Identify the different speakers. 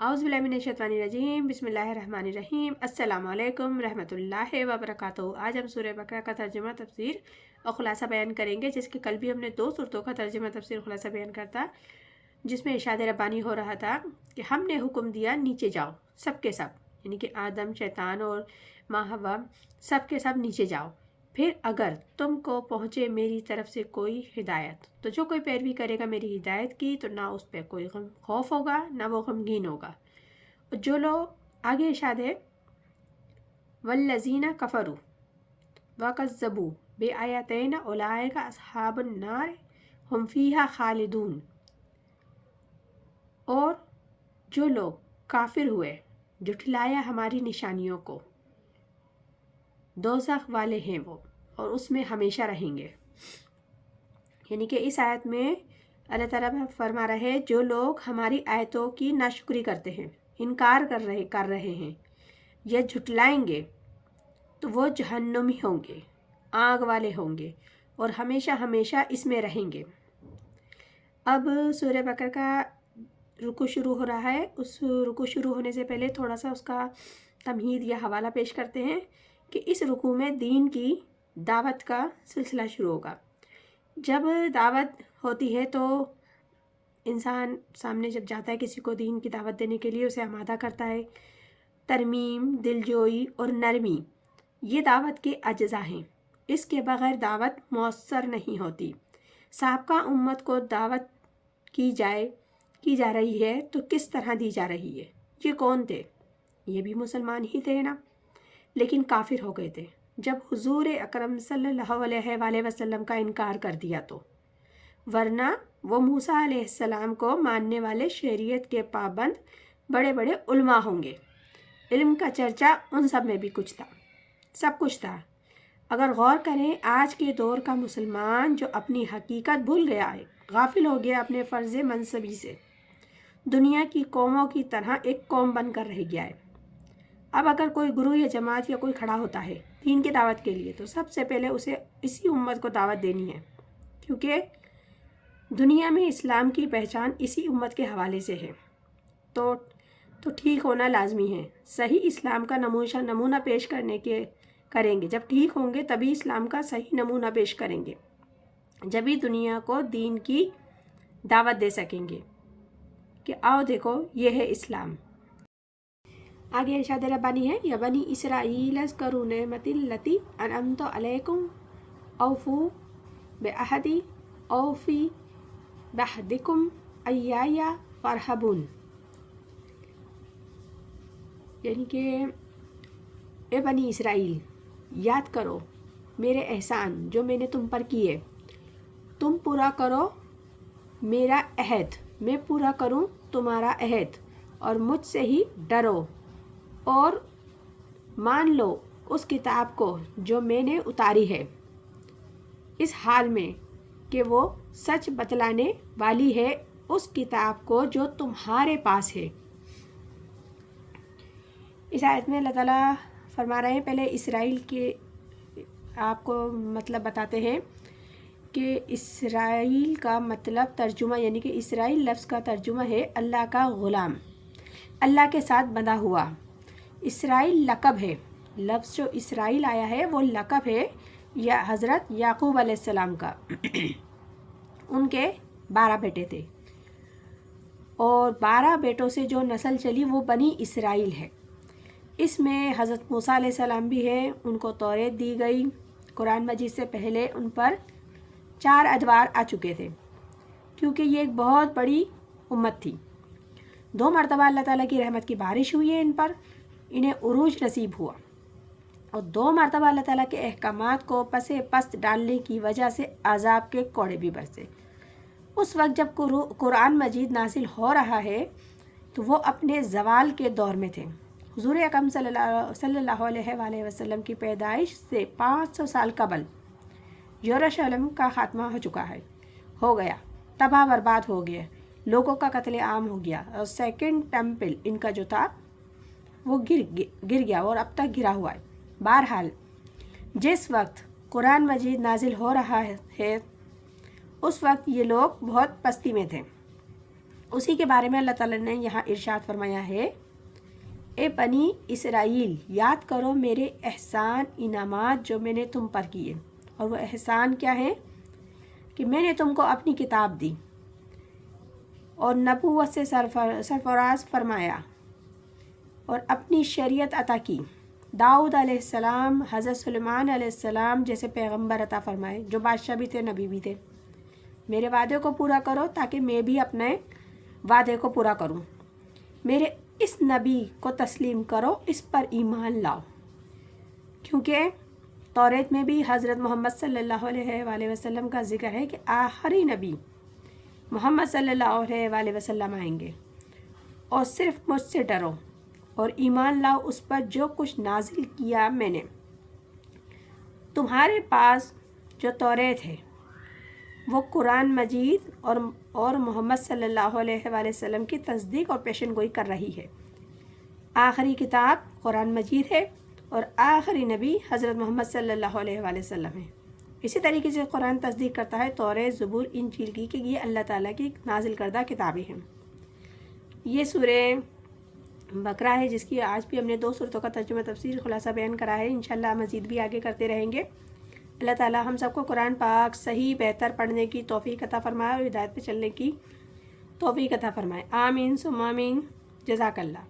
Speaker 1: औज़ुबिल्लाहिमिनश्शैतानिर्रजीम बिस्मिल्लाहिर्रहमानिर्रहीम अस्सलामु अलैकुम रहमतुल्लाहि व बरकातुहू। आज हम सूरह बकरा का तर्जुमा तफसीर और ख़ुलासा बयान करेंगे, जिसके कल भी हमने 2 सूरतों का तर्जुमा तफसीर ख़ुलासा बयान करता, जिसमें इरशाद रब्बानी हो रहा था कि हमने हुक्म दिया नीचे जाओ, सब के सब, यानी कि आदम, शैतान और माँ हव्वा सब के सब नीचे जाओ। फिर अगर तुमको पहुँचे मेरी तरफ से कोई हिदायत, तो जो कोई पैरवी करेगा मेरी हिदायत की, तो ना उस पर कोई गम खौफ होगा, ना वो गमगीन होगा। और जो लोग आगे इरशाद है वल्लज़ीना कफ़रू वकज़्ज़बू बिआयातिना उलाइका अस्हाबुन नार हुम फ़ीहा खालिदून। और जो लोग काफिर हुए, जुठलाया हमारी निशानियों को, दोज़ख वाले हैं वो, और उसमें हमेशा रहेंगे। यानी कि इस आयत में अल्लाह ताला फरमा रहे हैं, जो लोग हमारी आयतों की नाशुक्री करते हैं, इनकार कर रहे हैं या झुटलाएंगे, तो वो जहन्नमी होंगे, आग वाले होंगे और हमेशा हमेशा इसमें रहेंगे। अब सूरह बकरा का रुकू शुरू हो रहा है। उस रुकू शुरू होने से पहले थोड़ा सा उसका तमहीद या हवाला पेश करते हैं कि इस रुकू में दीन की दावत का सिलसिला शुरू होगा। जब दावत होती है तो इंसान सामने जब जाता है किसी को दीन की दावत देने के लिए, उसे आमादा करता है। तरमीम, दिलजोई और नरमी ये दावत के अज्जा हैं। इसके बगैर दावत मौसर नहीं होती। साबका उम्मत को दावत की जा रही है, तो किस तरह दी जा रही है? ये कौन थे? ये भी मुसलमान ही थे ना, लेकिन काफिर हो गए थे जब हुजूर अकरम सल्लल्लाहु अलैहि वसल्लम का इनकार कर दिया तो। वरना वो मूसा अलैहिस्सलाम को मानने वाले शरीयत के पाबंद बड़े बड़े उलमा होंगे। इल्म का चर्चा उन सब में भी कुछ था, सब कुछ था। अगर गौर करें, आज के दौर का मुसलमान जो अपनी हकीकत भूल गया है, गाफिल हो गया अपने फ़र्ज़ मनसबी से, दुनिया की कौमों की तरह एक कौम बनकर रह गया है। अब अगर कोई गुरु या जमात या कोई खड़ा होता है दीन की दावत के लिए, तो सबसे पहले उसे इसी उम्मत को दावत देनी है, क्योंकि दुनिया में इस्लाम की पहचान इसी उम्मत के हवाले से है। तो ठीक होना लाजमी है। सही इस्लाम का नमूना पेश करेंगे। जब ठीक होंगे तभी इस्लाम का सही नमूना पेश करेंगे, जब ही दुनिया को दीन की दावत दे सकेंगे कि आओ देखो ये है इस्लाम। आगे इरशाद रब्बानी है, या बनी इसराईल अज़्कुरू निअमतिल्लती अनअमतु अलैकुम औफू बिअहदी औफी बिअहदिकुम अय्याया फरहबून। यानी कि ए बनी इसराइल, याद करो मेरे एहसान जो मैंने तुम पर किए, तुम पूरा करो मेरा अहद, मैं पूरा करूं तुम्हारा अहद, और मुझसे ही डरो और मान लो उस किताब को जो मैंने उतारी है, इस हाल में कि वो सच बतलाने वाली है उस किताब को जो तुम्हारे पास है। इस आयत में अल्लाह ताला फरमा रहे हैं, पहले इसराइल के आपको मतलब बताते हैं कि इसराइल का मतलब तर्जुमा, यानी कि इसराइल लफ्ज़ का तर्जुमा है अल्लाह का ग़ुलाम, अल्लाह के साथ बंधा हुआ। इसराइल लक़ब है। लफ्ज़ जो इसराइल आया है वो लक़ब है या हज़रत याक़ूब अलैहिस्सलाम का। उनके 12 बेटे थे और 12 बेटों से जो नस्ल चली वो बनी इसराइल है। इसमें हज़रत मूसा अलैहिस्सलाम भी है, उनको तौरेत दी गई। कुरान मजीद से पहले उन पर 4 अदवार आ चुके थे, क्योंकि ये एक बहुत बड़ी उम्मत थी। 2 मरतबा अल्लाह ताला की रहमत की बारिश हुई है इन पर, इन्हें उरूज नसीब हुआ, और 2 मरतबा अल्लाह ताला के अहकामात को पसे पस्त डालने की वजह से अजाब के कोड़े भी बरसे। उस वक्त जब कुरान मजीद नासिल हो रहा है तो वो अपने ज़वाल के दौर में थे। हुज़ूर अकरम सल्लल्लाहु अलैहि वसल्लम की पैदाइश से 500 साल कबल यरूशलेम का ख़ात्मा हो गया, तबाह बर्बाद हो गया, लोगों का कत्ले आम हो गया, और सेकंड टेम्पल इनका जो था वो गिर गया और अब तक गिरा हुआ है। बहरहाल जिस वक्त कुरान मजीद नाजिल हो रहा है उस वक्त ये लोग बहुत पस्ती में थे। اسی کے بارے میں اللہ تعالیٰ نے یہاں ارشاد فرمایا ہے، اے بنی اسرائیل یاد کرو میرے احسان انعامات جو میں نے تم پر کیے، اور وہ احسان کیا ہے کہ میں نے تم کو اپنی کتاب دی اور نبوت سے سرفراز فرمایا اور اپنی شریعت عطا کی، داؤد علیہ السلام، حضرت سلیمان علیہ السلام جیسے پیغمبر عطا فرمائے جو بادشاہ بھی تھے، نبی بھی تھے۔ میرے وعدے کو پورا کرو تاکہ میں بھی اپنے وعدے کو پورا کروں، میرے اس نبی کو تسلیم کرو، اس پر ایمان لاؤ، کیونکہ توریت میں بھی حضرت محمد صلی اللہ علیہ وآلہ وسلم کا ذکر ہے کہ آخری نبی محمد صلی اللہ علیہ وآلہ وسلم آئیں گے، اور صرف مجھ سے ڈرو اور ایمان لاؤ اس پر جو کچھ نازل کیا میں نے۔ تمہارے پاس جو توریت ہے وہ قرآن مجید اور محمد صلی اللہ علیہ وآلہ وسلم کی تصدیق اور پیشن گوئی کر رہی ہے۔ آخری کتاب قرآن مجید ہے اور آخری نبی حضرت محمد صلی اللہ علیہ وآلہ وسلم ہے۔ اسی طریقے سے قرآن تصدیق کرتا ہے توریت، زبور، انجیل کی کہ یہ اللہ تعالیٰ کی نازل کردہ کتابیں ہیں۔ یہ سورہ بقرہ ہے جس کی آج بھی ہم نے 2 سورتوں کا ترجمہ تفسیر خلاصہ بیان کرا ہے، انشاءاللہ مزید بھی آگے کرتے رہیں گے۔ اللہ تعالیٰ ہم سب کو قرآن پاک صحیح بہتر پڑھنے کی توفیق عطا فرمائے اور ہدایت پہ چلنے کی توفیق عطا فرمائے، آمین ثم آمین، جزاک اللہ۔